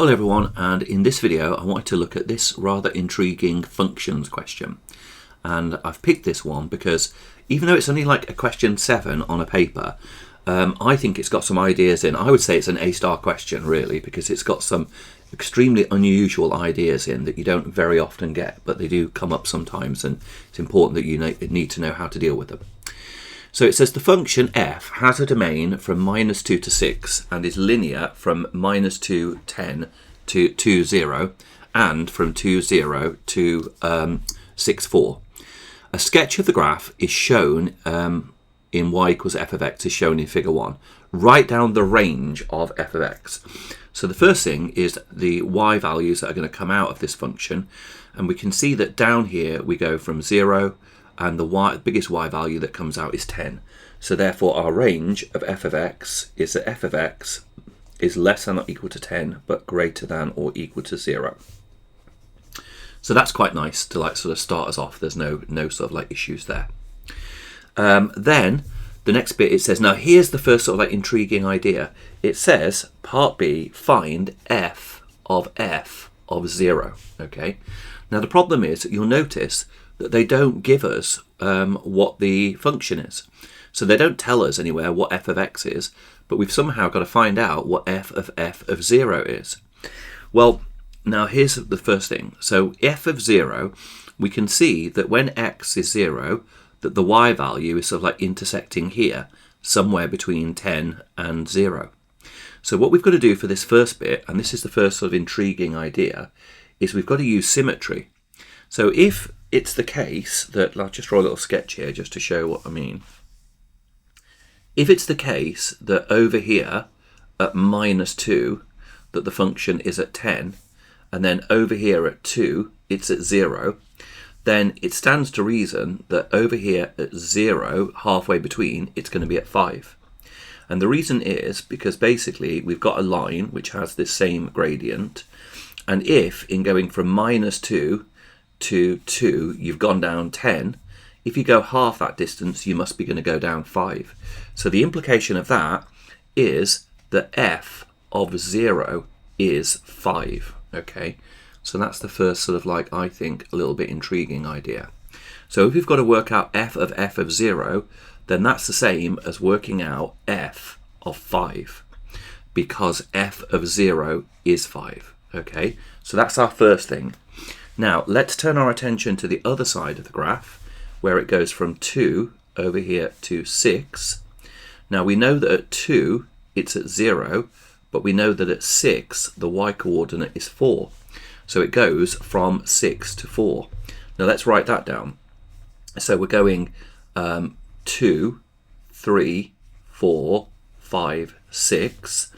Hello everyone, and in this video I wanted to look at this rather intriguing functions question. And I've picked this one because even though it's only like a question 7 on a paper, I think it's got some ideas in. I would say it's an A-star question really, because it's got some extremely unusual ideas in that you don't very often get, but they do come up sometimes, and it's important that you need to know how to deal with them. So it says the function f has a domain from -2 to 6 and is linear from -2, 10 to 2, 0 and from 2, 0 to 6, 4. A sketch of the graph is shown in y equals f of x is shown in figure 1. Write down the range of f of x. So the first thing is the y values that are going to come out of this function, and we can see that down here we go from 0 and the biggest y value that comes out is 10. So therefore our range of f of x is that f of x is less than or equal to 10 but greater than or equal to 0. So that's quite nice to like sort of start us off. There's no sort of like issues there. Then the next bit, it says, now here's the first sort of like intriguing idea. It says part B, find f of 0. Okay. Now the problem is that you'll notice that they don't give us what the function is. So they don't tell us anywhere what f of x is, but we've somehow got to find out what f of 0 is. Well, now here's the first thing. So f of 0, we can see that when x is 0, that the y value is sort of like intersecting here, somewhere between 10 and 0. So what we've got to do for this first bit, and this is the first sort of intriguing idea, is we've got to use symmetry. So if it's the case that, I'll just draw a little sketch here just to show what I mean. If it's the case that over here at -2, that the function is at 10, and then over here at 2, it's at 0, then it stands to reason that over here at 0, halfway between, it's going to be at 5. And the reason is because basically we've got a line which has this same gradient, and if in going from -2 to 2, you've gone down 10, if you go half that distance, you must be going to go down 5. So the implication of that is that f of 0 is 5. Okay, so that's the first sort of like, I think, a little bit intriguing idea. So if we've got to work out f of 0, then that's the same as working out f of 5, because f of 0 is 5. Okay, so that's our first thing. Now let's turn our attention to the other side of the graph, where it goes from 2 over here to 6. Now we know that at 2 it's at 0, but we know that at 6 the y coordinate is 4. So it goes from 6 to 4. Now let's write that down. So we're going 2, 3, 4, 5, 6,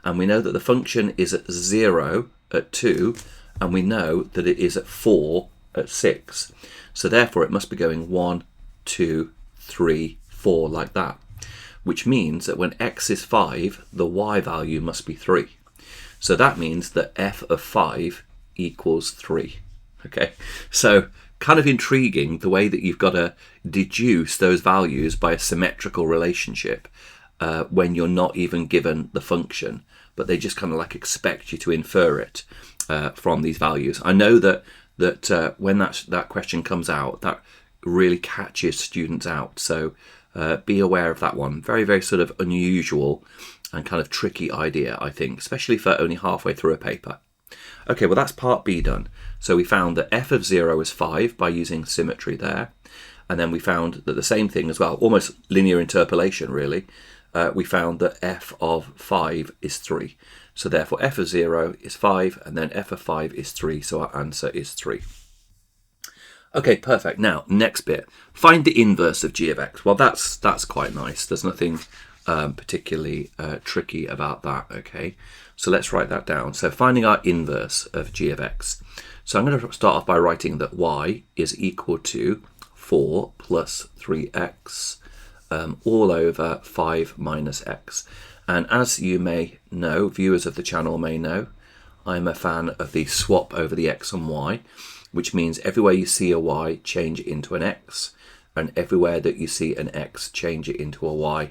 and we know that the function is at 0 at 2, and we know that it is at 4 at 6. So therefore it must be going 1, 2, 3, 4 like that, which means that when x is 5, the y value must be 3. So that means that f of 5 equals 3. Okay, so kind of intriguing the way that you've got to deduce those values by a symmetrical relationship when you're not even given the function, but they just kind of like expect you to infer it from these values. I know that when that question comes out, that really catches students out. So be aware of that one. Very, very sort of unusual and kind of tricky idea, I think, especially for only halfway through a paper. Okay, well that's part B done. So we found that f of 0 is 5 by using symmetry there. And then we found that the same thing as well, almost linear interpolation really. We found that f of 5 is 3. So therefore f of 0 is 5 and then f of 5 is 3. So our answer is 3. Okay, perfect. Now, next bit. Find the inverse of g of x. Well, that's quite nice. There's nothing particularly tricky about that, okay? So let's write that down. So finding our inverse of g of x. So I'm going to start off by writing that y is equal to 4 plus 3x all over 5 minus x. And as you may know, viewers of the channel may know, I'm a fan of the swap over the x and y, which means everywhere you see a y, change it into an x, and everywhere that you see an x, change it into a y,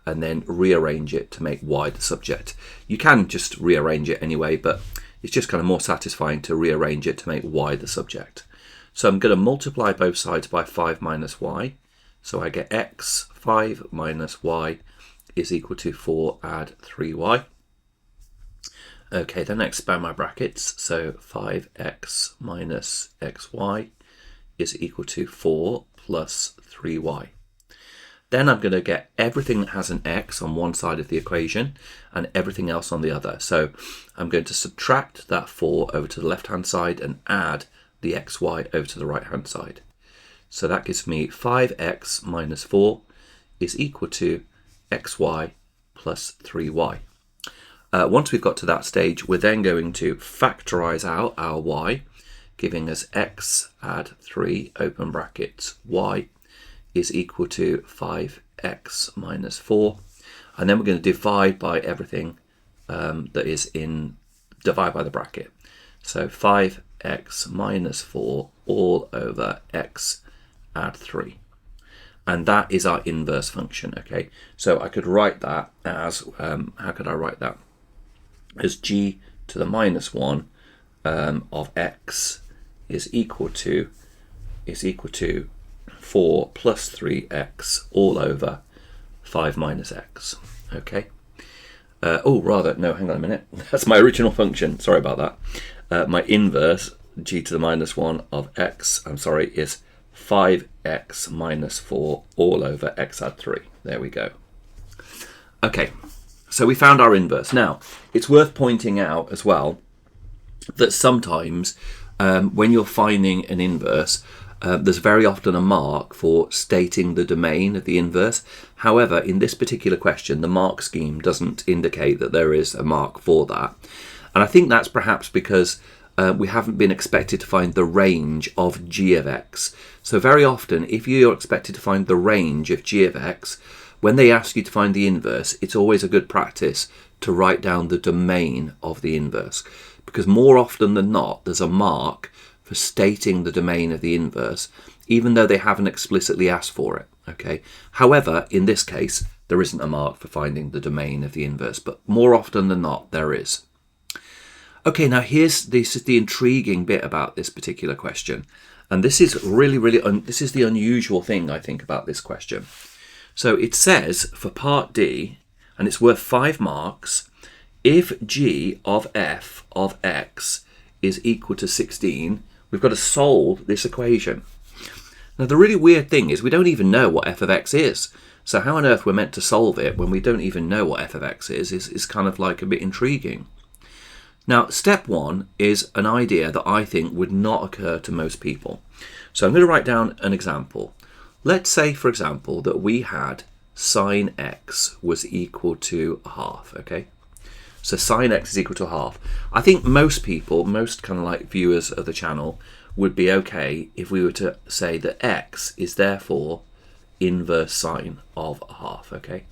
and then rearrange it to make y the subject. You can just rearrange it anyway, but it's just kind of more satisfying to rearrange it to make y the subject. So I'm going to multiply both sides by 5 minus y. So I get x, 5 minus y is equal to 4 add 3y. Okay, then I expand my brackets. So 5x minus xy is equal to 4 plus 3y. Then I'm going to get everything that has an x on one side of the equation and everything else on the other. So I'm going to subtract that 4 over to the left-hand side and add the xy over to the right-hand side. So that gives me 5x minus 4 is equal to xy plus 3y. Once we've got to that stage, we're then going to factorize out our y, giving us x add 3, open brackets, y is equal to 5x minus 4. And then we're going to divide by everything that is in, divide by the bracket. So 5x minus 4 all over x add 3. And that is our inverse function, okay? So I could write that as, how could I write that? As g to the minus 1 of x is equal to 4 plus 3x all over 5 minus x, okay? Oh, rather, no, hang on a minute. That's my original function. Sorry about that. My inverse, g to the minus 1 of x, I'm sorry, is 5x minus 4 all over x add 3. There we go. Okay, so we found our inverse. Now, it's worth pointing out as well that sometimes when you're finding an inverse, there's very often a mark for stating the domain of the inverse. However, in this particular question, the mark scheme doesn't indicate that there is a mark for that. And I think that's perhaps because we haven't been expected to find the range of g of x. So very often, if you're expected to find the range of g of x, when they ask you to find the inverse, it's always a good practice to write down the domain of the inverse. Because more often than not, there's a mark for stating the domain of the inverse, even though they haven't explicitly asked for it, okay? However, in this case, there isn't a mark for finding the domain of the inverse, but more often than not, there is. Okay, now this is the intriguing bit about this particular question. And this is this is the unusual thing, I think, about this question. So it says for part D, and it's worth 5 marks, if g of f of x is equal to 16, we've got to solve this equation. Now the really weird thing is we don't even know what f of x is. So how on earth we're meant to solve it when we don't even know what f of x is kind of like a bit intriguing. Now step 1 is an idea that I think would not occur to most people. So I'm going to write down an example. Let's say, for example, that we had sine x was equal to 1/2, okay? So sine x is equal to 1/2. I think most people, most kind of like viewers of the channel, would be okay if we were to say that x is therefore inverse sine of 1/2, okay?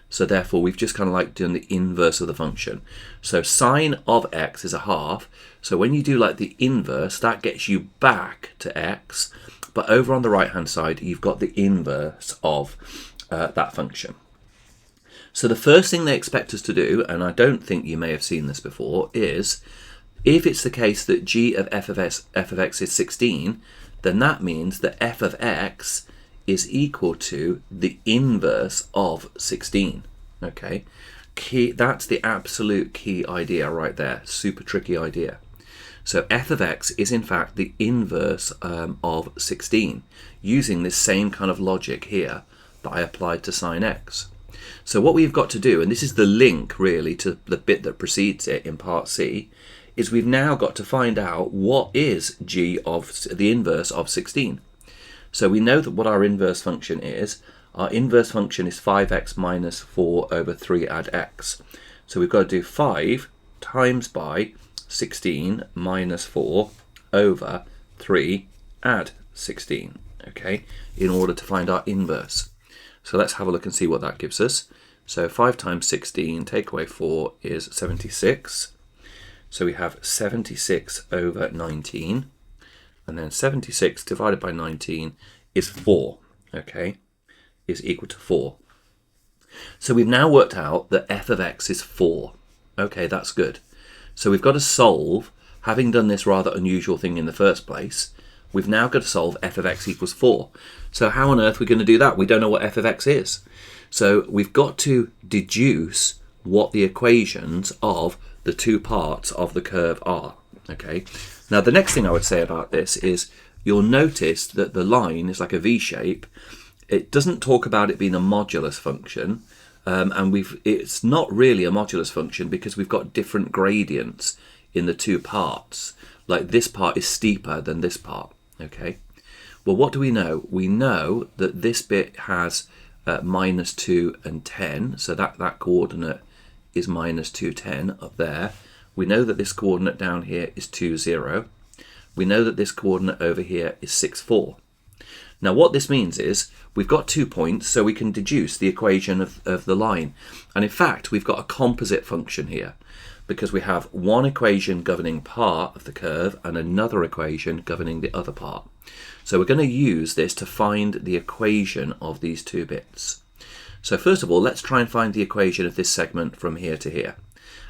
So therefore we've just kind of like done the inverse of the function. So sine of x is 1/2. So when you do like the inverse, that gets you back to x. But over on the right hand side, you've got the inverse of that function. So the first thing they expect us to do, and I don't think you may have seen this before, is if it's the case that g of f of x is 16, then that means that f of x is equal to the inverse of 16. Okay, that's the absolute key idea right there. Super tricky idea. So f of x is in fact the inverse of 16, using this same kind of logic here that I applied to sine x. So what we've got to do, and this is the link really to the bit that precedes it in part C, is we've now got to find out what is g of the inverse of 16. So we know that what our inverse function is. Our inverse function is 5x minus 4 over 3 add x. So we've got to do 5 times by 16 minus 4 over 3 add 16, okay, in order to find our inverse. So let's have a look and see what that gives us. So 5 times 16 take away 4 is 76. So we have 76 over 19. And then 76 divided by 19 is 4, okay, is equal to 4. So we've now worked out that f of x is 4. Okay, that's good. So we've got to solve, having done this rather unusual thing in the first place, we've now got to solve f of x equals 4. So how on earth are we going to do that? We don't know what f of x is. So we've got to deduce what the equations of the two parts of the curve are. Okay. Now the next thing I would say about this is you'll notice that the line is like a V shape. It doesn't talk about it being a modulus function. And it's not really a modulus function because we've got different gradients in the two parts. Like this part is steeper than this part. Okay. Well, what do we know? We know that this bit has -2 and 10. So that coordinate is -2, 10 up there. We know that this coordinate down here is 2, 0. We know that this coordinate over here is 6, 4. Now what this means is we've got 2 points, so we can deduce the equation of the line. And in fact, we've got a composite function here because we have one equation governing part of the curve and another equation governing the other part. So we're going to use this to find the equation of these two bits. So first of all, let's try and find the equation of this segment from here to here.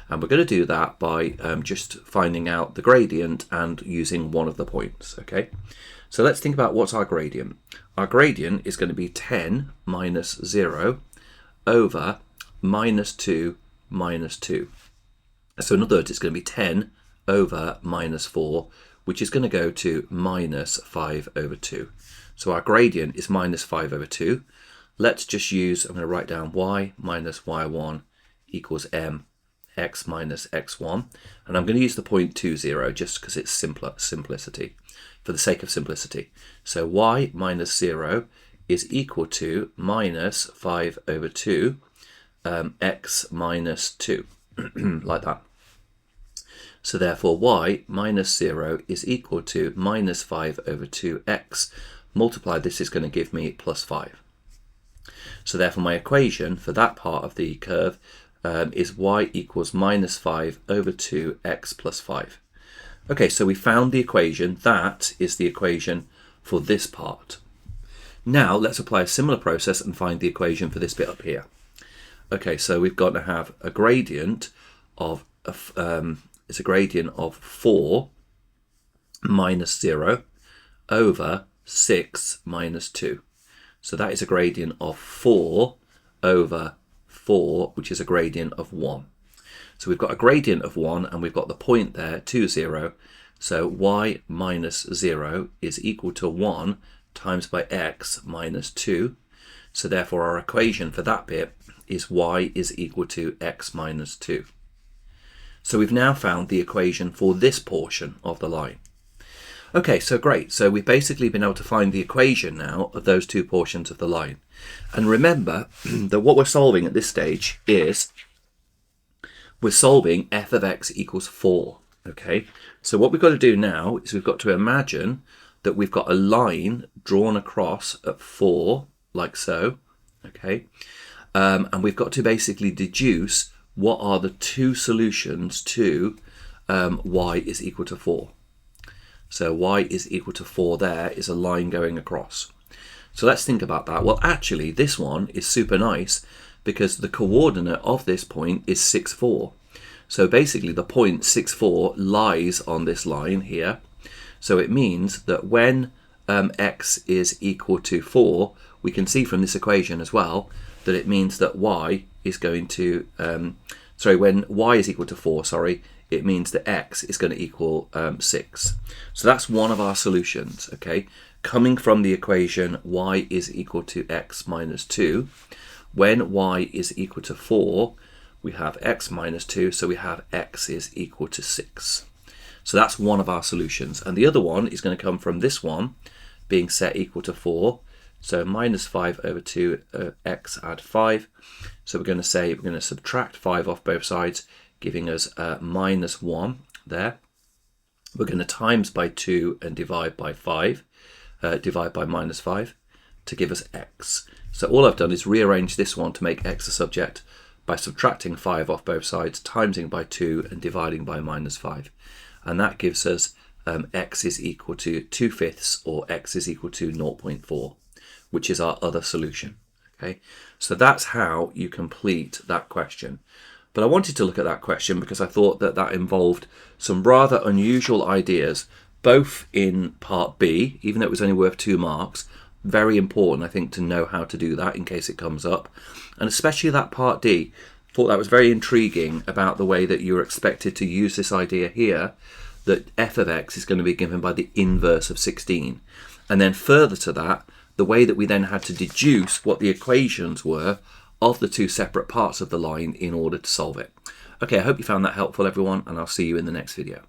And we're going to do that by just finding out the gradient and using one of the points. Okay. So let's think about what's our gradient. Our gradient is going to be 10 minus 0 over -2 minus 2. So in other words, it's going to be 10 over -4, which is going to go to -5 over 2. So our gradient is -5 over 2. Let's just use, I'm going to write down y minus y1 equals m x minus x1. And I'm going to use the point 2, 0 just because it's simplicity. For the sake of simplicity. So y minus 0 is equal to -5 over 2 x minus 2, like that. So therefore y minus 0 is equal to -5 over 2x. Multiply this is going to give me +5. So therefore my equation for that part of the curve is y equals -5 over 2x plus 5. Okay, so we found the equation. That is the equation for this part. Now let's apply a similar process and find the equation for this bit up here. Okay, so we've got to have a gradient of it's a gradient of 4 minus 0 over 6 minus 2. So that is a gradient of 4 over 4, which is a gradient of 1. So we've got a gradient of 1 and we've got the point there, 2, 0. So y minus 0 is equal to 1 times by x minus 2. So therefore our equation for that bit is y is equal to x minus 2. So we've now found the equation for this portion of the line. Okay, so great. So we've basically been able to find the equation now of those two portions of the line. And remember that what we're solving at this stage is we're solving f of x equals 4. Okay, so what we've got to do now is we've got to imagine that we've got a line drawn across at 4, like so. Okay, and we've got to basically deduce what are the two solutions to y is equal to 4. So y is equal to 4 there is a line going across. So let's think about that. Well, actually, this one is super nice because the coordinate of this point is 6, 4. So basically the point 6, 4 lies on this line here. So it means that when x is equal to 4, we can see from this equation as well that it means that y is going to, when y is equal to 4, it means that x is going to equal 6. So that's one of our solutions, okay? Coming from the equation y is equal to x minus 2, when y is equal to 4, we have x minus 2, so we have x is equal to 6. So that's one of our solutions. And the other one is going to come from this one being set equal to 4. So -5 over 2 x add 5. So we're going to subtract 5 off both sides, giving us -1 there. We're going to times by 2 and divide by 5, divide by -5 to give us x. So all I've done is rearrange this one to make x a subject by subtracting 5 off both sides, timesing by 2 and dividing by -5. And that gives us x is equal to 2/5 or x is equal to 0.4, which is our other solution. Okay, so that's how you complete that question. But I wanted to look at that question because I thought that that involved some rather unusual ideas, both in part B, even though it was only worth 2 marks. Very important, I think, to know how to do that in case it comes up. And especially that part D. Thought that was very intriguing about the way that you're expected to use this idea here, that f of x is going to be given by the inverse of 16. And then further to that, the way that we then had to deduce what the equations were of the 2 separate parts of the line in order to solve it. Okay, I hope you found that helpful, everyone, and I'll see you in the next video.